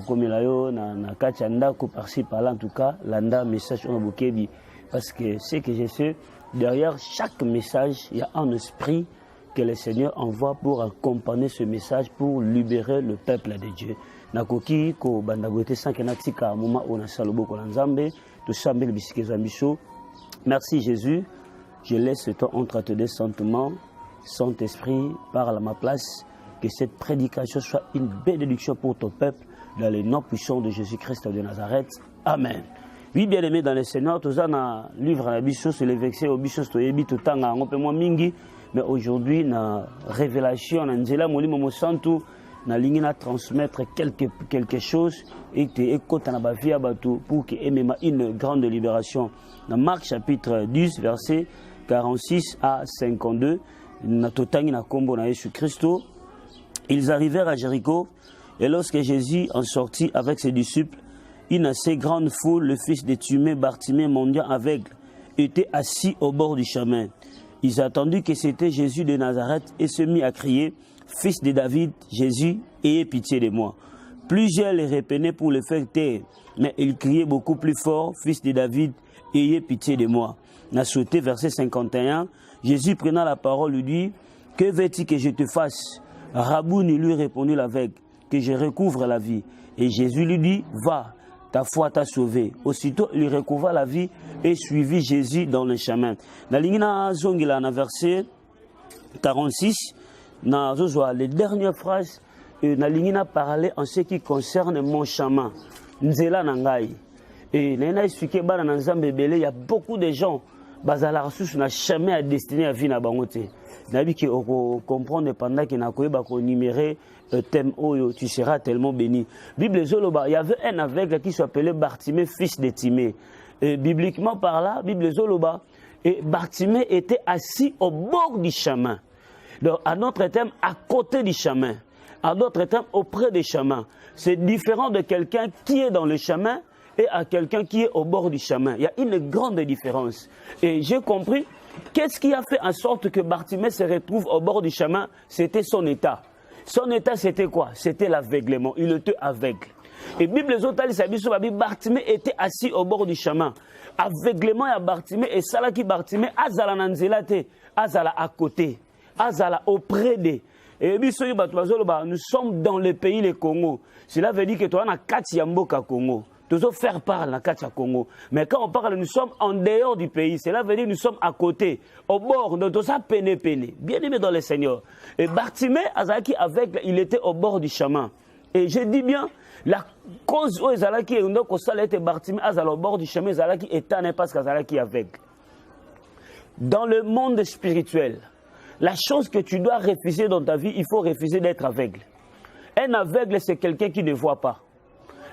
Comme na kachanda ko par-ci par-là, en tout cas, landa message on a bouquet parce que c'est que je sais derrière chaque message il y a un esprit que le Seigneur envoie pour accompagner ce message pour libérer le peuple de Dieu. Nakoki ko bandagote sankenatika moment on a salobo ko nzambe to sambel bisikeza biso. Merci Jésus. Je laisse ce temps entre tes deux sentiments. Saint-Esprit, parle à ma place. Que cette prédication soit une bénédiction pour ton peuple dans le nom puissant de Jésus-Christ de Nazareth. Amen. Oui, bien aimé dans le Seigneur, tous un livre à la bicho sur les vexés au bicho sur les tout temps un peu moins mingi, mais aujourd'hui na révélation na nzela molimo mo santu na ligne na transmettre quelque chose et te écoute na ba vie abatu pour que emema une grande libération. Dans Marc chapitre 10 verset 46 à 52 na totangi na kombo na Jésus Christ. Ils arrivèrent à Jéricho, et lorsque Jésus en sortit avec ses disciples, une assez grande foule, le fils de Timée, Bartimée, mendiant aveugle, était assis au bord du chemin. Ils attendirent que c'était Jésus de Nazareth et se mit à crier, « Fils de David, Jésus, ayez pitié de moi. » Plusieurs les reprenaient pour le faire taire, mais il criait beaucoup plus fort, « Fils de David, ayez pitié de moi. » On a sauté verset 51, Jésus prenant la parole lui dit, « Que veux-tu que je te fasse ?» Rabouni lui répondit l'aveugle, que je recouvre la vie. Et Jésus lui dit, va, ta foi t'a sauvé. Aussitôt, il recouvra la vie et suivit Jésus dans le chemin. Dans le verset 46, dans les dernières phrases, Nalingina parlait en ce qui concerne mon chemin. Nzela Nangai. Et Nena expliqué, il y a beaucoup de gens, la ressource n'a jamais à destiner à vie na bangote. Nabi qui comprendre pendant qu'il n'a pas numéré le thème où tu seras tellement béni. Bible Zoloba, il y avait un aveugle qui s'appelait Bartimée, fils de Timée. Et bibliquement par là, Bible Zoloba, et Bartimée était assis au bord du chemin. Donc, à notre terme, à côté du chemin. À d'autres termes, auprès du chemin. C'est différent de quelqu'un qui est dans le chemin et à quelqu'un qui est au bord du chemin. Il y a une grande différence. Et j'ai compris. Qu'est-ce qui a fait en sorte que Bartimée se retrouve au bord du chemin? C'était son état. Son état, c'était quoi? C'était l'aveuglement. Il était aveugle. Et Bible Bartimée était assis au bord du chemin. Aveuglement à Bartimée et Sala qui Bartimée, Azala Nanzelate, Azala à côté, Azala auprès des. Et nous sommes dans le pays le Congo. Cela veut dire que tu as un Katiamboka Congo. Nous devons faire part de la Katia Congo. Mais quand on parle, nous sommes en dehors du pays. Cela veut dire que nous sommes à côté, au bord de tout ça, péné. Bien aimé dans le Seigneur. Et Bartimée, Azaki, avec, il était au bord du chemin. Et je dis bien, la cause où Azalaki était Bartimée, Azala au bord du chemin, Azalaki est un parce qu'Azalaki est avec. Dans le monde spirituel, la chose que tu dois refuser dans ta vie, il faut refuser d'être aveugle. Un aveugle, c'est quelqu'un qui ne voit pas.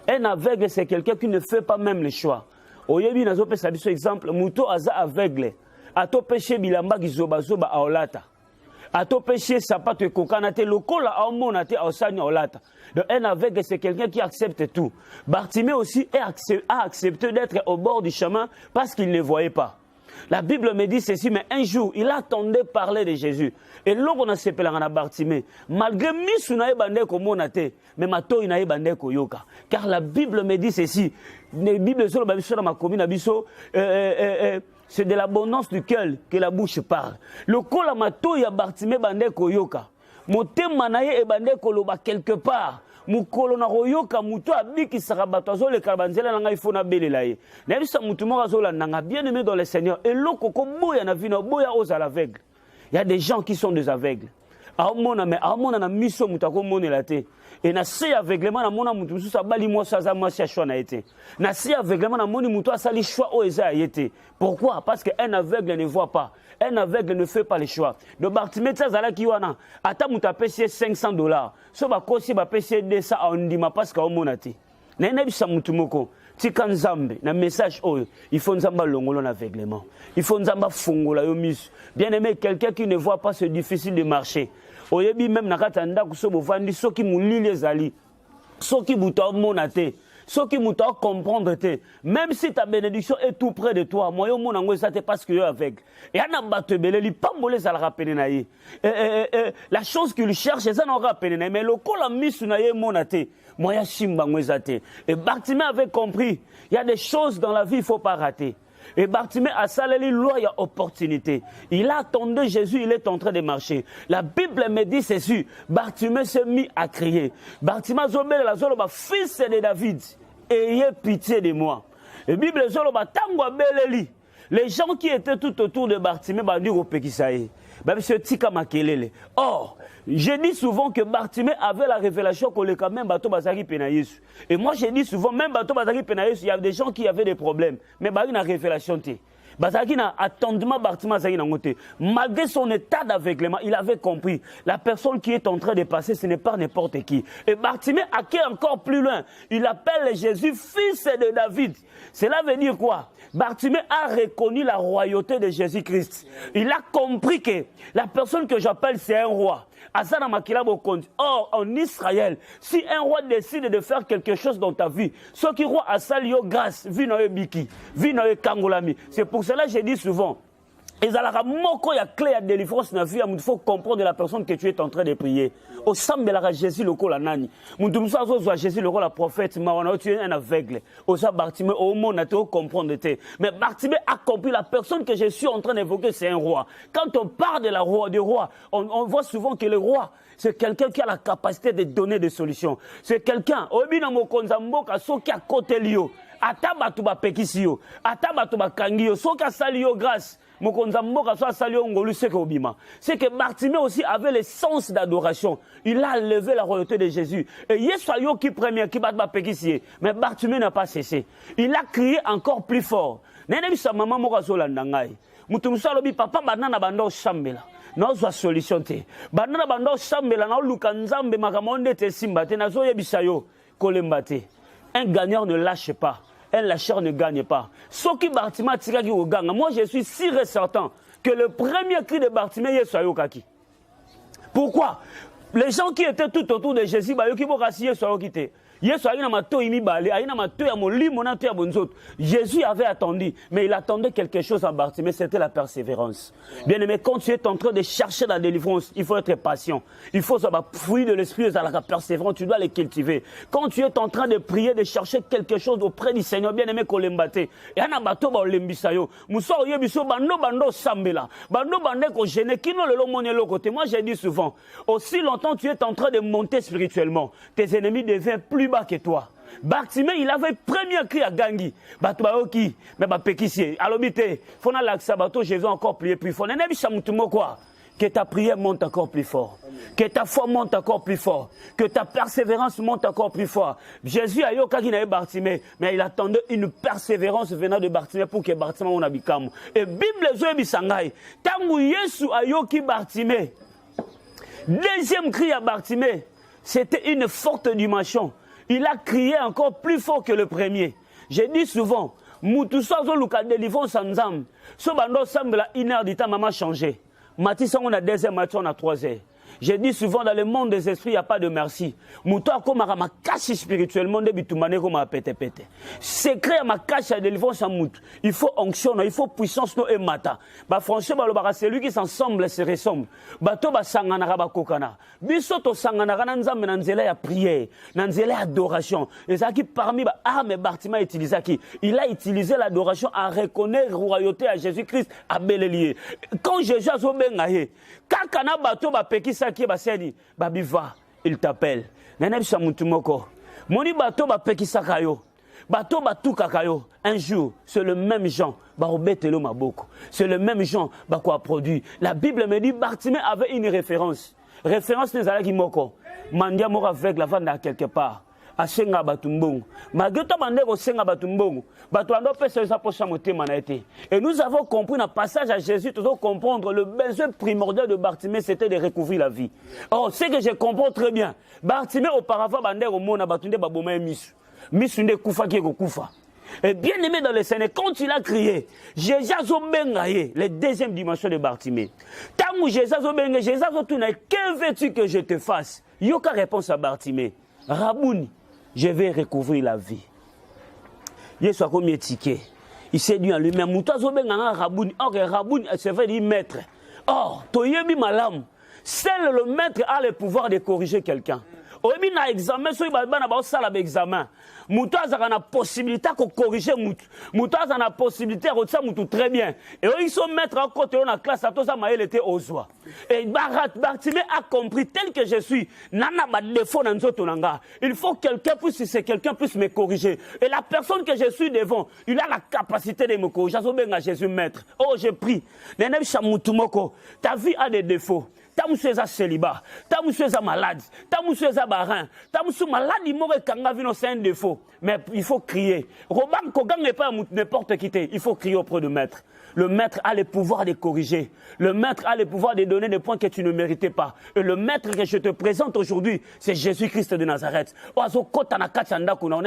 Un aveugle, c'est quelqu'un qui ne fait pas même le choix. Oyebi nazo pesa biso exemple, muto aza aveugle. Ato peche bilamba gizoba zoba aolata. Ato peche sapato kokanate lokola aomonate aosanya olata. Donc un aveugle, c'est quelqu'un qui accepte tout. Bartimée aussi a accepté d'être au bord du chemin parce qu'il ne voyait pas. La Bible me dit ceci, mais un jour, il attendait parler de Jésus. Et l'on a s'appelé en Bartimée. Malgré Misuna ebande ko monate, mais mato ina ebande ko yoka. Car la Bible me dit ceci. La Bible sur la ma commune abisso, c'est de l'abondance du cœur que la bouche parle. Le kola mato ya Bartimée bande ko yoka. Motema na ye ebande ko loba quelque part. Mukolo na royoka muto abiki sarabato azole karbanzela nanga ifona belela ye. Na bisa mutu mo azola nanga bien aimé dans le Seigneur et lokoko boya na vino boya aux aveugles. Il y a des gens qui sont des aveugles. Aomona mais aomona na miso mutako monela te. Et na se aveuglement na mona mutu musu sabali mo saza mwasi a choix na été. Na se aveuglement na moni mutu asali choix o eza yete. Pourquoi? Parce qu'un aveugle ne voit pas. Un aveugle ne fait pas le choix. De Bartimée Tazala qui wana, ata muta payé $500. So ba kosi ba payé 200 a ondima parce qu'au monate. Na nebisa mutu moko. Tika nzambe na message oyo, il faut nzamba longolo na aveuglement. Il faut nzamba fongola yo misu. Bien aimé, quelqu'un qui ne voit pas, c'est difficile de marcher. Oyebi même na kata ndako so bovandi soki mulili ezali. Soki buta monate. Ce qui m'a comprendre, même si ta bénédiction est tout près de toi, moi, mon angoisse, c'est parce que tu es aveugle. Et on a battu belé, pas molé ça la rappelle. La chose qu'il cherche, ça n'aura pas mais le col a mis sur mon athée. Moi, il y a Simba Mouezate. Et Bartimée avait compris, il y a des choses dans la vie, il ne faut pas rater. Et Bartimée a salé loi, il y a opportunité. Il a attendu Jésus, il est en train de marcher. La Bible me dit ceci. Bartimée s'est mis à crier. Bartimée zobel la zoloba, fils de David, ayez pitié de moi. La Bible zoloba tangwa beleli. Les gens qui étaient tout autour de Bartimée vont dire au Pékisaï. Or, je dis souvent que Bartimée avait la révélation qu'on est quand même bateau bazari penaïs. Et moi je dis souvent, même bateau bazari penaïs, il y a des gens qui avaient des problèmes. Mais il y a une révélation. Bazaki n'a attendement Bartimée zaki nangote. Malgré son état d'aveuglement, il avait compris. La personne qui est en train de passer, ce n'est pas n'importe qui. Et Bartimée a qui encore plus loin. Il appelle Jésus fils de David. Cela veut dire quoi? Bartimée a reconnu la royauté de Jésus-Christ. Il a compris que la personne que j'appelle, c'est un roi. Or, en Israël, si un roi décide de faire quelque chose dans ta vie, ce qui roi a sali grâce, vi na biki, vi na kangolami. C'est pour cela que je dis souvent, il y a clé à délivrance dans la vie, il faut comprendre la personne que tu es en train de prier. Au sein de la Jésus le col nani. Jésus le la prophète, tu es un aveugle. Au sein Bartimée, au monde, tu comprendre. Mais Bartimée a compris la personne que je suis en train d'évoquer, c'est un roi. Quand on parle de la roi, du roi, on voit souvent que le roi, c'est quelqu'un qui a la capacité de donner des solutions. C'est quelqu'un, qui a côté lio. Atabatuba pekisio, atabatuba kangio, soka salio grâce. C'est que Bartimée aussi avait le sens d'adoration. Il a levé la royauté de Jésus. Et Yesoyo qui premier qui bat pekisio. Mais Bartimée n'a pas cessé. Il a crié encore plus fort. Nene sa maman mokazola nangai. Mutumsa lobi papa banana bando shambela. N'ozo solution te. Banana bando shambela na luka nzambe makamonde te simba te nazo yebisayo kolembate. Un gagnant ne lâche pas. Un lâcheur ne gagne pas. Ce qui Bartimée tira qui au gang. Moi, je suis sûr et certain que le premier cri de Bartimée est sur Ayokaki. Pourquoi? Les gens qui étaient tout autour de Jésus, Jésus avait attendu, mais il attendait quelque chose en Bartimée, c'était la persévérance. Bien aimé, quand tu es en train de chercher la délivrance, il faut être patient. Il faut savoir fruit de l'esprit, la persévérance, tu dois les cultiver. Quand tu es en train de prier, de chercher quelque chose auprès du Seigneur, bien aimé, qu'on l'embate. Et un abato ba olembisayo. Muso yebiso bando sambela. Bando bande ko gêné qui non le lomone le côté. Moi j'ai dit souvent, aussi longtemps tu es en train de monter spirituellement, tes ennemis deviennent plus bas que toi. Bartimée, il avait premier cri à Gangi. Batouaoki, mais Bapekissier. Alobité, Fona Laksabato, je vais encore prier plus fort. N'aime pas quoi? Que ta prière monte encore plus fort. Que ta foi monte encore plus fort. Que ta persévérance monte encore plus fort. Jésus a yoka qui n'avait Bartimée, mais il attendait une persévérance venant de Bartimée pour que Bartimée on habikam. Et Bible zoe bisangai. Tangu Yesu a yoki Bartimée. Deuxième cri à Bartimée, c'était une forte dimension. Il a crié encore plus fort que le premier. J'ai dit souvent, Moutoussa Zoluka délivrance ensemble. Ce bando semble la 1 heure du temps, maman changé. Matissa, on a 2 heures, Matissa, on a 3 heures. J'ai dit souvent, dans le monde des esprits, il n'y a pas de merci. Moutoua, comme ma cache spirituellement, secret ma cache à délivrance en mout. Il faut onction, il faut puissance et mata. Bah, franchement, c'est lui qui s'ensemble, se ressemble. Bato ba sanganara ba kokana. Bisoto sanganara nanzambe nanzela ya prière, nanzela ya adoration. Et ça qui parmi ba arme Bartimée utilisé qui, il a utilisé l'adoration à reconnaître la royauté à Jésus-Christ à Bélélier. Quand Jésus a zobengaye, kakana bato ba pekisa qui ba seni, ba biva, il t'appelle. Neneb samutumoko. Moni bato ba pekisa kayo. Bato batu kakayo. Un jour, c'est le même Jean, barobetelo maboko. C'est le même Jean, ba quoi produit. La Bible me dit Bartimée avait une référence. Référence des alaki moko. Mandia mora avec la vanda quelque part. Asenga batumbong. Mageta bandego senga batumbong. Batuando pesa sa pocha motema na été. Et nous avons compris dans le passage à Jésus, nous devons comprendre le besoin primordial de Bartimée, c'était de recouvrir la vie. Or, ce que je comprends très bien, Bartimée auparavant bandego mona batunde baboma misu. Misu nde kufa ki kufa. Et bien aimé dans le Seigneur, quand il a crié, Jésus a bengaye, les deuxième dimension de Bartimée. Tant où Jésus a bengaye, Jésus a tourné, que veux-tu que je te fasse? Yoka réponse à Bartimée. Rabouni, je vais recouvrir la vie. Yesu a commis ticket. Il s'est dit en lui-même, Moutazo Benganga Rabouni. Or, Rabouni, c'est fait dire maître. Or, Toyebi Malam, seul le maître a le pouvoir de corriger quelqu'un. Oyebi na examen, so iba na ba sala ba examen. Moutazo a la possibilité de corriger Moutazo a la possibilité de retirer Moutou très bien. Et ils sont maîtres à côté de la classe, à tout ça, il était aux oies. Et Bartimée a compris, tel que je suis, nana ba défaut dans notre. Il faut que quelqu'un puisse, si c'est quelqu'un puisse me corriger. Et la personne que je suis devant, il a la capacité de me corriger. Jésus maître. Oh, j'ai pris. Ta vie a des défauts. Ta monsieur est célibat, ta monsieur est malade, ta monsieur est barin, ta monsieur malade, il m'aurait kangavino, c'est un défaut. Mais il faut crier. Robin Kogan n'est pas n'importe qui. Il faut crier auprès du maître. Le maître a le pouvoir de corriger. Le maître a le pouvoir de donner des points que tu ne méritais pas. Et le maître que je te présente aujourd'hui, c'est Jésus-Christ de Nazareth. On a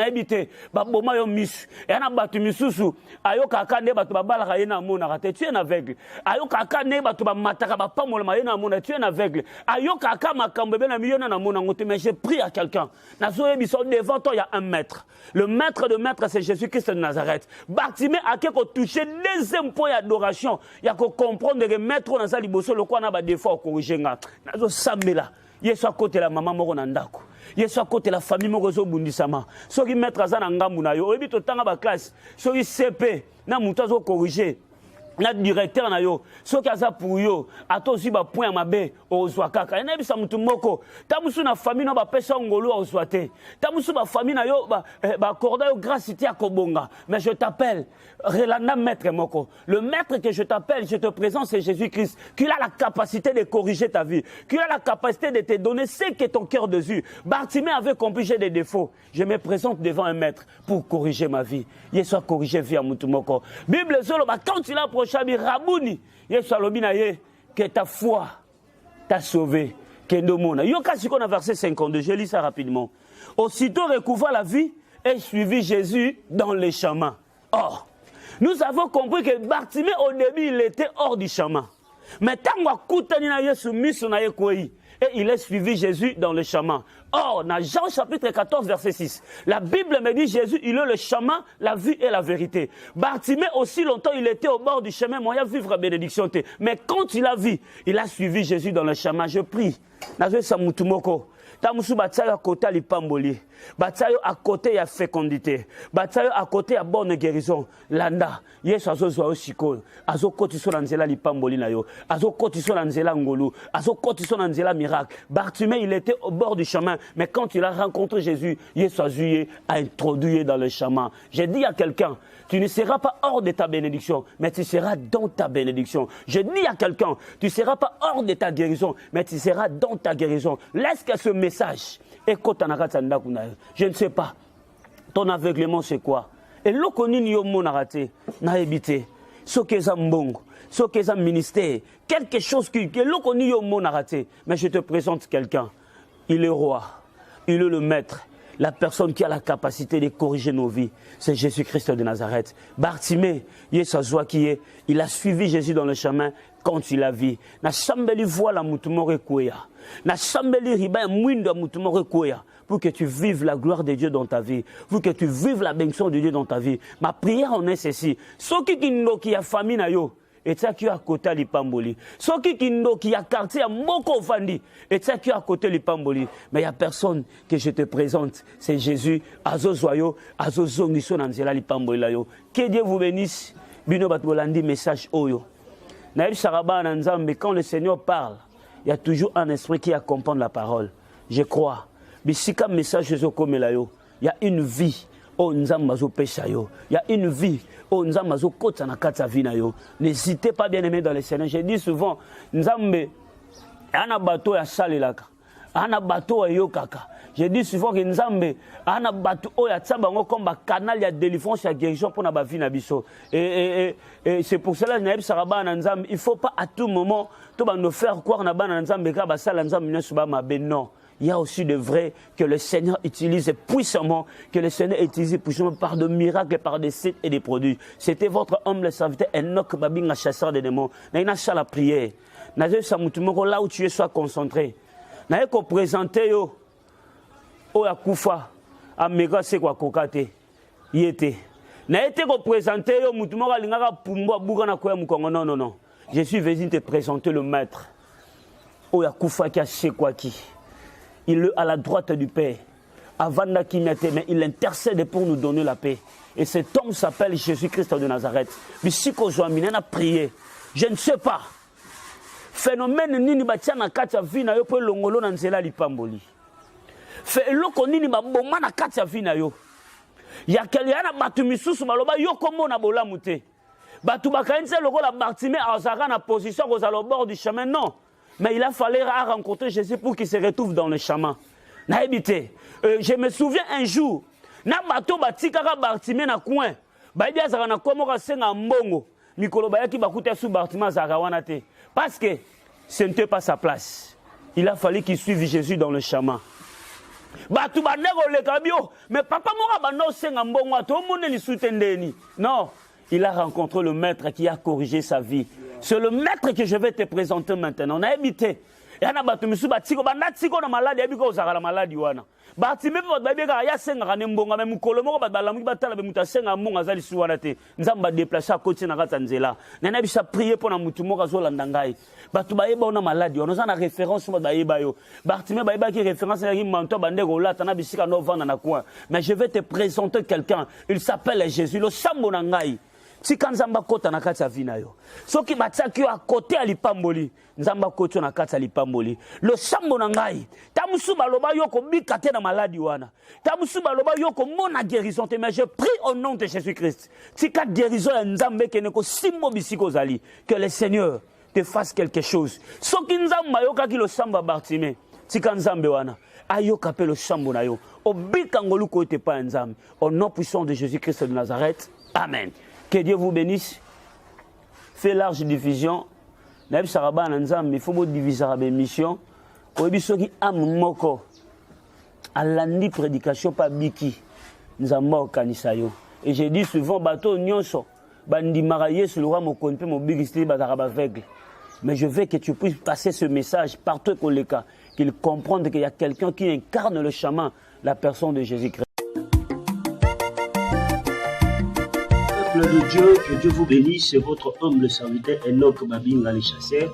habité. Tu es aveugle. Tu es aveugle. Mais j'ai pris à quelqu'un. Devant toi, il y a un maître. Le maître de maître, c'est Jésus-Christ de Nazareth. Bartimée a quelque touché deuxième point d'adoration. Il y a que comprendre que maître dans sa liboso, le quoi n'a pas d'effort à corriger. Nazo samela. Yesu à côté la maman moro nandako. Yesu à côté la famille moro zo bundisama. So qui maître azana ngambu na yo. Ebi to tanga ba classe. So qui CP na mutazo corriger. Na directeur na yo soki aza pour yo ato aussi ba point mabe ozwa kaka ena bisa mutu moko ta musu na famille no ba pesa ngolo ozwa te ta musu ba famille na yo ba corda yo grâce ti akobonga mais je t'appelle relanda maître moko le maître que je t'appelle je te présente c'est Jésus-Christ qui a la capacité de corriger ta vie qui a la capacité de te donner ce que ton cœur désire. Bartimée avait compris j'ai des défauts, je me présente devant un maître pour corriger ma vie. Yesu a corrigé vie à mutu moko Bible solo ba quand il approche Rabouni, Yesu alobi na ye que ta foi t'a sauvé. Kendomona. Yoka sikona verset 52, je lis ça rapidement. Aussitôt recouvra la vie et suivit Jésus dans les chemins. Or, nous avons compris que Bartimée au début il était hors du chemin. Mais tant que na Yesu miso na ye koi. Et il a suivi Jésus dans le chemin. Or, dans Jean chapitre 14, verset 6, la Bible me dit Jésus, il est le chemin, la vie et la vérité. Bartimée, aussi longtemps, il était au bord du chemin, moyen de vivre la bénédiction. Mais quand il a vu, il a suivi Jésus dans le chemin. Je prie. Nazwe Samutumoko. Tamusu batsayo à côté à l'ipamboli. Batsayo à côté à fécondité. Batsayo à côté à bonne guérison. Landa. Yesu azo zwa osiko. Azo kotiso na nzela l'ipamboli na yo. Azo kotiso na nzela ngolu. Azo kotiso na nzela miracle. Bartimée, il était au bord du chemin. Mais quand il a rencontré Jésus, Yesu a introduit dans le chemin. J'ai dit à quelqu'un, tu ne seras pas hors de ta bénédiction, mais tu seras dans ta bénédiction. Je dis à quelqu'un, tu ne seras pas hors de ta guérison, mais tu seras dans ta guérison. Laisse que ce message écoute. Je ne sais pas. Ton aveuglement, c'est quoi? Et l'okoni yomo narate, na ebité. Ce que ça mbongo, ce que ça ministère, quelque chose que l'okoni yomo narate. Mais je te présente quelqu'un. Il est roi. Il est le maître. La personne qui a la capacité de corriger nos vies, c'est Jésus-Christ de Nazareth. Bartimée, il a suivi Jésus dans le chemin quand il a vu. Na sambeli voit la mutumore kouya. Na sambeli riba mwindo mutumore kouya. Pour que tu vives la gloire de Dieu dans ta vie, pour que tu vives la bénédiction de Dieu dans ta vie. Ma prière en est ceci. Soki kindo ki a famille na yo. Et ça qui est à côté de l'Ipamboli. Ce qui a quartier à Moko Fandi. Et ça qui est à côté de l'Ipamboli. Mais il n'y a personne que je te présente. C'est Jésus. Azo Zoyo, Azo Zongiso Nanzela l'Ipamboli. Que Dieu vous bénisse. Bino Batbolandi, message Oyo. Naïf Saraba Nanzam, mais quand le Seigneur parle, il y a toujours un esprit qui accompagne la parole. Je crois. Bisika message comme Melayo. Il y a une vie. Oh, Nzambazo Peshayo. Il y a une vie. Oh, Nzambazo Kotanakata Vinayo. N'hésitez pas, bien aimé dans les Seigneurs. Je dis souvent, Nzambe, Ana bateau ya salelaka. Ana bateau ya yokaka. Je dis souvent que Nzambe, Ana bateau ya tsabango comme un canal ya délivrance ya guérison pour na ba vie na biso. Et c'est pour cela que Naïb Saraba Nzambe, il ne faut pas à tout moment, tout nous faire croire na ba Nzambe ka ba sala Nzambe ne suba ma ben non. Il y a aussi de vrai que le Seigneur utilise puissamment, que le Seigneur utilise puissamment par de miracles, par des sites et des produits. C'était votre humble serviteur Enoch Babinga, chasseur des démons. N'a pas la prière. N'a pas là où tu es, sois concentré. N'a pas présenté yo. O ya kufa. Amega c'est quoi kokate. Yete. n'a été représenté au Moutumora Lingara Pumbo Bougana Koya Mukongo. Non, non, non. Je suis venu te présenter le maître. Oya Koufaka Shekwaki. Il est à la droite du Père. Avanda Kinyate, mais il intercède pour nous donner la paix. Et cet homme s'appelle Jésus-Christ de Nazareth. Bisiko Joamine a prié. Je ne sais pas. Phénomène nini batiana katia vina yo po longolo na nzela lipamboli. Fe eloko nini baboma na katia vina yo. Ya keliana batu misusu baloba yo komo na bolamu te. Batu bakainse loko la Bartimée azara na position au bord du chemin non. Mais il a fallu rencontrer Jésus pour qu'il se retrouve dans le chemin. Na habité. Je me souviens un jour na bato batikaka Bartimée na coin. Baidi azara na komo ka senga mbongo. Mikolo bayaki bakuta sous Bartimée azara wana te. Parce que ce n'était pas sa place. Il a fallu qu'il suive Jésus dans le chemin. Mais papa non, il a rencontré le maître qui a corrigé sa vie. C'est le maître que je vais te présenter maintenant. On a habité. Il y a des gens qui ont été malades, ils ont été malades. Bartimée ba ya senga ne mbonga me mukolo moko badala mu batala be mutasenga mbonga zali suwana te nzamba déplacer à côté na katanzela nana bisa prier pour na mutu moko azolanda ngai batu ba yeba ona maladi ono za na référence mo ba yeba yo Bartimée ba yeba ki référence ya manto bandeko lata na bisika no vanda na coin mais je vais te présenter quelqu'un il s'appelle Jésus le sambo na ngai tika nzamba kota na kati ya vina yo soki bataki yo à côté à lipamboli nzamba kota na kati ya lipamboli le sambo na ngai tamusu baloba yo ko bikate na maladi wana tamusu baloba yo ko mona guérison te mais je prie au nom de Jésus-Christ tika guérison ya nzambe kene ko simo bisiko zali que le Seigneur te fasse quelque chose soki nzamba yo kaki le samba Bartimée tika nzambe wana ayoka pe le sambo na yo obika ngolu ko te pa nzambe au nom puissant de Jésus-Christ de Nazareth amen. Que Dieu vous bénisse. Fait large diffusion. Il faut vous diviser la mission. Qui amoko. Alandi prédication par biki. Nous avons kanisayo. Et j'ai dit souvent bateau nyonso. Bandi maraye sur le roi mon compte mon bigiste bataraba aveugle. Mais je veux que tu puisses passer ce message partout au cas qu'ils comprennent qu'il y a quelqu'un qui incarne le chemin, la personne de Jésus-Christ. De Dieu, que Dieu vous bénisse, c'est votre humble serviteur Enoch Babinga les chasseurs.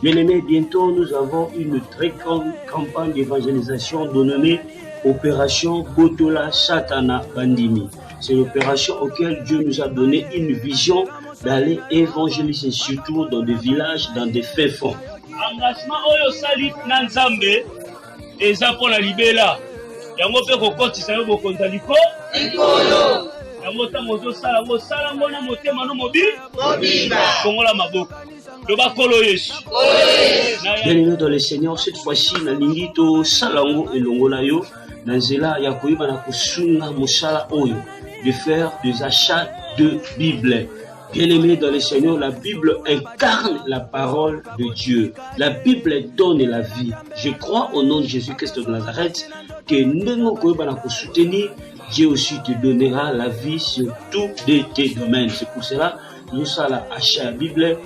Bien aimés, bientôt nous avons une très grande campagne d'évangélisation dénommée Opération Botola Satana Bandimi. C'est l'opération auquel Dieu nous a donné une vision d'aller évangéliser, surtout dans des villages, dans des faits fonds. Engagement Oyo Sali Nanzambe et Zapona Libela. Yango pe kokoti sa yo bokontaliko. Bienvenue dans le Seigneur, cette fois-ci, na lingito salango et longolayo, nanzela ya koyiba na kusunga musala oyo, de faire des achats de Bible. Bien-aimé dans le Seigneur, la Bible incarne la parole de Dieu. La Bible donne la vie. Je crois au nom de Jésus-Christ de Nazareth que nous pouvons soutenir. Dieu aussi te donnera la vie sur tous tes domaines. C'est pour cela que nous sommes achat la Bible.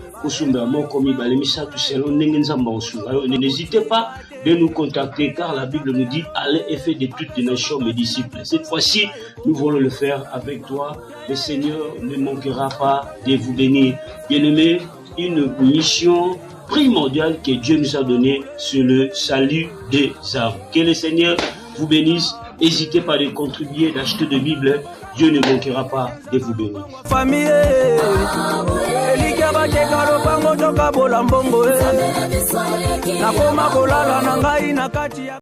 N'hésitez pas de nous contacter car la Bible nous dit allez et faites de toutes les nations mes disciples. Cette fois-ci, nous voulons le faire avec toi. Le Seigneur ne manquera pas de vous bénir. Bien-aimés, une mission primordiale que Dieu nous a donnée sur le salut des âmes. Que le Seigneur vous bénisse. N'hésitez pas à contribuer, d'acheter de Bible. Dieu ne manquera pas de vous bénir. Famille,